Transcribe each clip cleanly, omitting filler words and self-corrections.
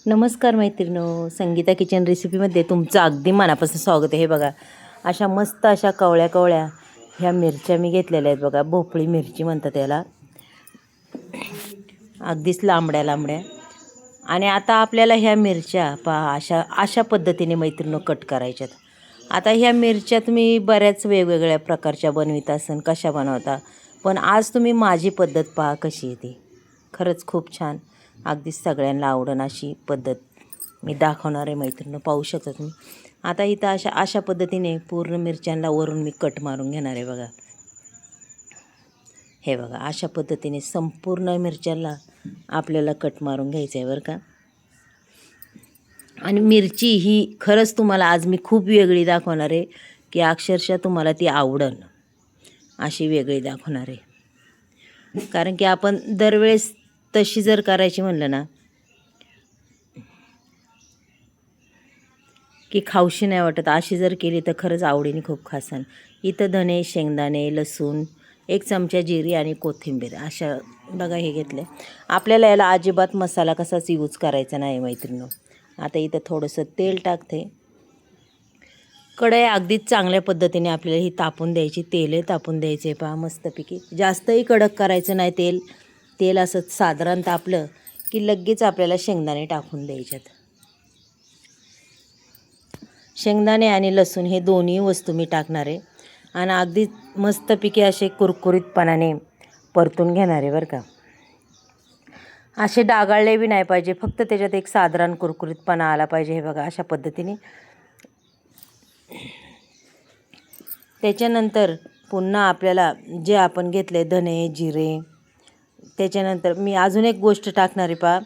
नमस्कार मैत्रिणो, संगीता किचन रेसिपीमध्ये तुमचं अगदी मनापासून स्वागत आहे. हे बघा, अशा मस्त अशा कवळ्या कवळ्या ह्या मिरच्या मी घेतलेल्या आहेत बघा. भोपळी मिरची म्हणतात त्याला, अगदीच लांबड्या लांबड्या. आणि आता आपल्याला ह्या मिरच्या पहा अशा अशा पद्धतीने मैत्रिणो कट करायच्यात. आता ह्या मिरच्या तुम्ही बऱ्याच वेगवेगळ्या प्रकारच्या बनवित असन, कशा बनवता, पण आज तुम्ही माझी पद्धत पहा कशी येते. खरंच खूप छान, अगदीच सगळ्यांना आवडण अशी पद्धत मी दाखवणार आहे मैत्रिणी. पाहू शकता तुम्ही. आता इथं अशा पद्धतीने पूर्ण मिरच्यांना वरून मी कट मारून घेणार आहे बघा. हे बघा, अशा पद्धतीने संपूर्ण मिरच्यांना आपल्याला कट मारून घ्यायचं आहे बरं का. आणि मिरची ही खरंच तुम्हाला आज मी खूप वेगळी दाखवणार आहे, की अक्षरशः तुम्हाला ती आवडण अशी वेगळी दाखवणार आहे. कारण की आपण दरवेळेस तशी जर करायची म्हणलं ना की खाऊशी नाही वाटत, अशी जर केली तर खरंच आवडीने खूप खासान. इथं धने, शेंगदाणे, लसूण, 1 चमचा जिरी आणि कोथिंबीर अशा बघा हे घेतले. आपल्याला याला अजिबात मसाला कसाच यूज करायचा नाही मैत्रिणी. आता इथं थोडंसं तेल टाकते. कढई अगदीच चांगल्या पद्धतीने आपल्याला ही तापून द्यायची. तेलही तापून द्यायचे पहा मस्तपैकी. जास्तही कडक करायचं नाही तेल. तेल असं साधारण तापलं की लगेच आपल्याला शेंगदाणे टाकून द्यायच्यात. शेंगदाणे आणि लसूण हे दोन्ही वस्तू मी टाकणार आहे आणि अगदी मस्तपैकी असे कुरकुरीतपणाने परतून घेणार आहे बरं का. असे डागाळले बी नाही पाहिजे, फक्त त्याच्यात एक साधारण कुरकुरीतपणा आला पाहिजे. हे बघा अशा पद्धतीने. त्याच्यानंतर पुन्हा आपल्याला जे आपण घेतले धने, जिरे, त्याच्यानंतर मी अजून एक गोष्ट टाकणार आहे पहा.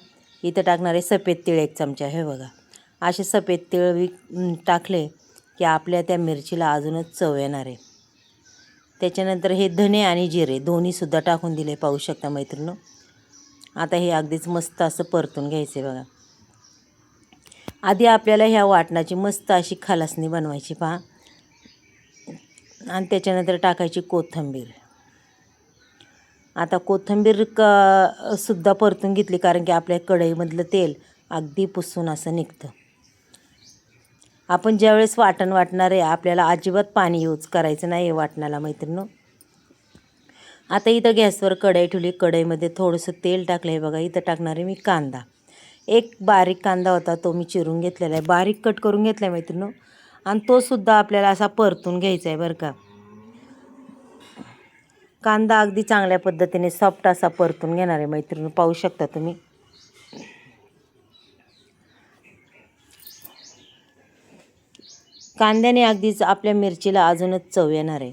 इथं टाकणार आहे सफेद तीळ 1 चमचा. हे बघा, असे सफेद तीळ टाकले की आपल्या त्या मिरचीला अजूनच चव येणार आहे. त्याच्यानंतर हे धने आणि जिरे दोन्हीसुद्धा टाकून दिले, पाहू शकता मैत्रिणी. आता हे अगदीच मस्त असं परतून घ्यायचे बघा. आधी आपल्याला ह्या वाटणाची मस्त अशी खलासणी बनवायची पहा. आणि त्याच्यानंतर टाकायची कोथिंबीर. आता कोथिंबीर सुद्धा परतून घेतली, कारण की आपल्या कढईमधलं तेल अगदी पुसून असं निघतं. आपण ज्यावेळेस वाटण वाटणार आहे आपल्याला अजिबात पाणी यूज करायचं नाही आहे वाटणाला मैत्रिणी. आता इथं गॅसवर कढई ठेवली. कढईमध्ये थोडंसं तेल टाकलं आहे बघा. इथं टाकणार आहे मी कांदा. एक बारीक कांदा होता, तो मी चिरून घेतलेला आहे, बारीक कट करून घेतला आहे मैत्रिणी. आणि तो सुद्धा आपल्याला असा परतून घ्यायचा आहे बरं का. कांदा अगदी चांगल्या पद्धतीने सॉफ्ट असा परतून घेणार आहे मैत्रिणी, पाहू शकता तुम्ही. कांद्याने अगदीच आपल्या मिरचीला अजूनच चव येणार आहे.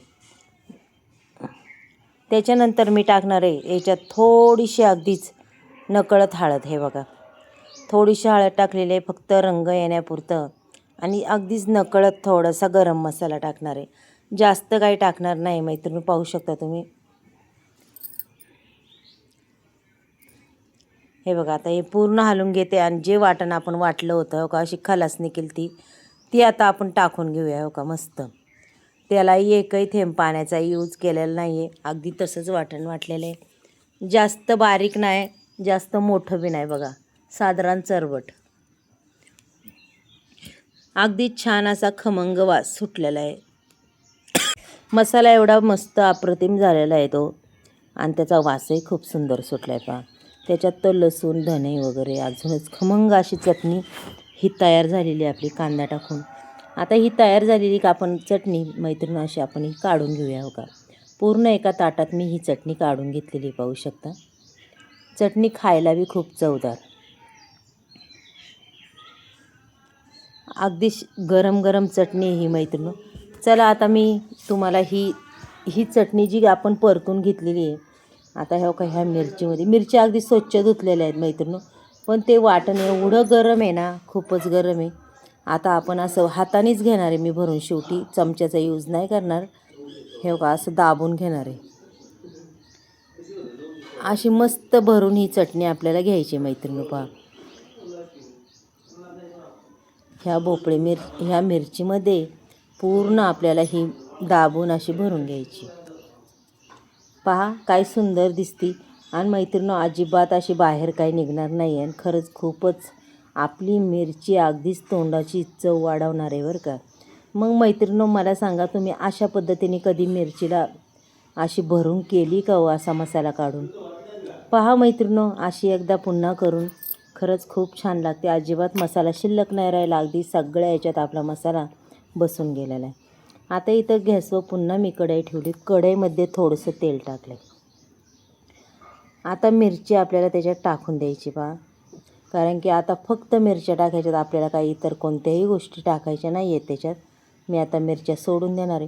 त्याच्यानंतर मी टाकणार आहे याच्यात थोडीशी अगदीच नकळत हळद. हे बघा, थोडीशी हळद टाकलेली आहे, फक्त रंग येण्यापुरतं. आणि अगदीच नकळत थोडासा गरम मसाला टाकणार आहे, जास्त काही टाकणार नाही मैत्रिणी, पाहू शकता तुम्ही. हे बघा, आता हे पूर्ण हलवून घेते आणि जे वाटण आपण वाटलं होतं हो का, अशी खलासणी केली ती आता आपण टाकून घेऊया हो का. मस्त, त्यालाही एकही थेंब पाण्याचा यूज केलेला नाही आहे, अगदी तसंच वाटण वाटलेलं आहे. जास्त बारीक नाही, जास्त मोठं बी नाही बघा, साधारण चरबट. अगदी छान असा खमंग वास सुटलेला आहे. मसाला एवढा मस्त अप्रतिम झालेला आहे तो, आणि त्याचा वासही खूप सुंदर सुटला आहे पहा. त्याच्यात तो लसूण, धने वगैरे, अजूनच खमंग अशी चटणी ही तयार झालेली आहे आपली कांदा टाकून. आता ही तयार झालेली का आपण चटणी मैत्रिणी अशी आपण ही काढून घेऊया हो का. पूर्ण एका ताटात मी ही चटणी काढून घेतलेली, पाहू शकता. चटणी खायला बी खूप चवदार, अगदी गरम गरम चटणी ही मैत्रिणी. चला आता मी तुम्हाला ही चटणी जी आपण परतून घेतलेली आहे, आता ह्या का ह्या मिरचीमध्ये, मिरच्या अगदी स्वच्छ धुतलेल्या आहेत मैत्रिणी, पण ते वाटण एवढं गरम आहे ना, खूपच गरम आहे. आता आपण असं हातानेच घेणार आहे मी भरून, शेवटी चमच्याचा यूज नाही करणार. हे का असं दाबून घेणार आहे. अशी मस्त भरून ही चटणी आपल्याला घ्यायची मैत्रिणी पहा. ह्या मिरचीमध्ये पूर्ण आपल्याला ही दाबून अशी भरून घ्यायची. पहा काय सुंदर दिसती. आणि मैत्रिणी अजिबात अशी बाहेर काही निघणार नाही आहे. खरंच खूपच आपली मिरची अगदीच तोंडाची चव वाढवणार आहे बरं का. मग मैत्रिणींनो, मला सांगा, तुम्ही अशा पद्धतीने कधी मिरचीला अशी भरून केली का हो, असा मसाला काढून? पहा मैत्रिणींनो, अशी एकदा पुन्हा करून खरंच खूप छान लागते. अजिबात मसाला शिल्लक नाही राहिला, अगदी सगळ्या याच्यात आपला मसाला बसून गेलेला आहे. आता इथं गॅसवर पुन्हा मी कढई ठेवली. कढईमध्ये थोडंसं तेल टाकलं. आता मिरची आपल्याला त्याच्यात टाकून द्यायची पहा. कारण की आता फक्त मिरच्या टाकायच्यात, आपल्याला काही इतर कोणत्याही गोष्टी टाकायच्या नाही आहेत त्याच्यात. मी आता मिरच्या सोडून देणार आहे.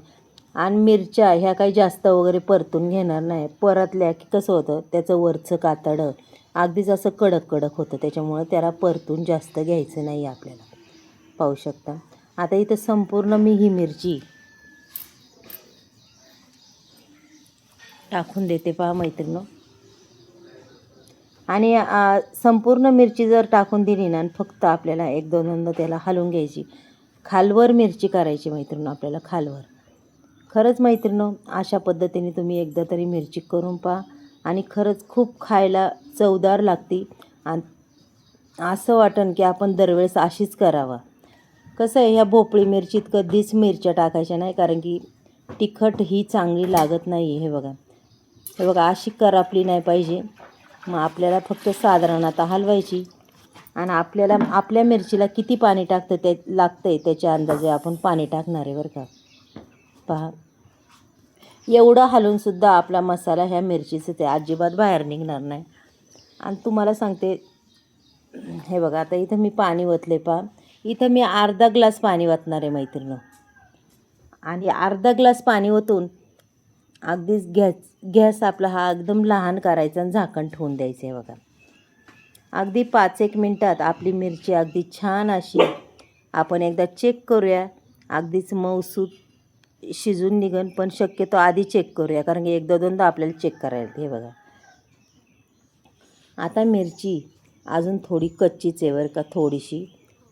आणि मिरच्या ह्या काही जास्त वगैरे परतून घेणार नाही. परतल्या की कसं होतं, त्याचं वरचं कातडं अगदीच असं कडक कडक होतं, त्याच्यामुळं त्याला परतून जास्त घ्यायचं नाही आपल्याला. पाहू शकता. आता इथं संपूर्ण मी ही मिरची टाकून देते पहा मैत्रिणींनो. आणि संपूर्ण मिरची जर टाकून दिली ना, फक्त आपल्याला एक दोनदा त्याला हलवून घ्यायची. खालवर मिरची करायची मैत्रिणींनो, आपल्याला खालवर. खरंच मैत्रिणींनो, अशा पद्धतीने तुम्ही एकदा तरी मिरची करून पहा आणि खरंच खूप खायला चवदार लागते. आणि असं वाटन की आपण दरवेळेस अशीच करावा. कसं आहे, ह्या भोपळी मिरचीत कधीच मिरच्या टाकायच्या नाही, कारण की तिखट ही चांगली लागत नाही. हे बघा अशी करापली नाही पाहिजे. मग आपल्याला फक्त साधारण आता हलवायची आणि आपल्याला आपल्या मिरचीला किती पाणी लागतं आहे त्याच्या अंदाजे आपण पाणी टाकणार आहे बरं का. पहा, एवढं हलवूनसुद्धा आपला मसाला ह्या मिरचीचं ते अजिबात बाहेर निघणार नाही. आणि तुम्हाला सांगते, हे बघा आता इथं मी पाणी ओतले पहा. इथं मी अर्धा ग्लास पाणी ओतणार आहे मैत्रिणी. आणि अर्धा ग्लास पाणी ओतून अगदीच गॅस आपला हा एकदम लहान करायचा आणि झाकण ठेवून द्यायचं आहे बघा. अगदी 5-1 मिनटात आपली मिरची अगदी छान अशी आपण एकदा चेक करूया. अगदीच मऊसूत शिजून निघन, पण शक्यतो आधी चेक करूया, कारण की 1-2दा आपल्याला चेक करायला. हे बघा आता मिरची अजून थोडी कच्चीच आहे बरं का, थोडीशी.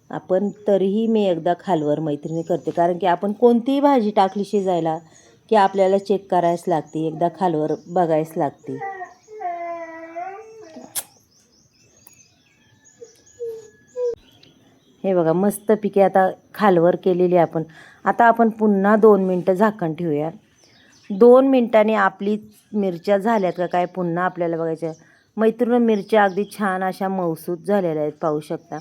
आपण तरीही मी एकदा खालवर मैत्रिणी करते, कारण की आपण कोणतीही भाजी टाकली शिजायला की आपल्याला चेक करायच लागते, एकदा खालवर बघायच लागते. हे बघा मस्तपैकी आता खालवर केलेली आपण. आता आपण पुन्हा 2 मिनटं झाकण ठेवूया. 2 मिनटांनी आपली मिरच्या झाल्यात का काय पुन्हा आपल्याला बघायचं. मैत्रिणी, मिरच्या अगदी छान अशा मऊसूत झालेल्या आहेत, पाहू शकता.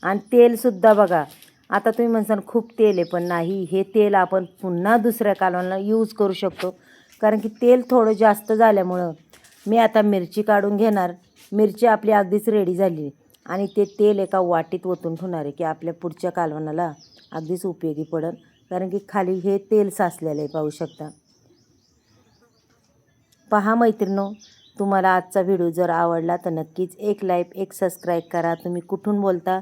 आणि तेलसुद्धा बघा. आता तुम्ही म्हणसाल खूप तेल आहे, पण नाही, हे तेल आपण पुन्हा दुसऱ्या कालवणाला यूज करू शकतो. कारण की तेल थोडं जास्त झाल्यामुळं मी आता मिरची काढून घेणार. मिरची आपली अगदीच रेडी झाली आणि ते तेल एका वाटीत ओतून ठेवणार आहे, की आपल्या पुढच्या कालवणाला अगदीच उपयोगी पडेल. कारण की खाली हे तेल साचलेलं आहे, पाहू शकता. पहा मैत्रिणो, तुम्हाला आजचा व्हिडिओ जर आवडला तर नक्कीच एक लाईक, एक सबस्क्राईब करा. तुम्ही कुठून बोलता,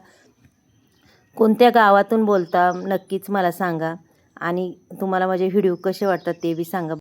कोणत्या गावातून बोलता, नक्कीच मला सांगा. आणि तुम्हाला माझे व्हिडिओ कसे वाटतात ते बी सांगा.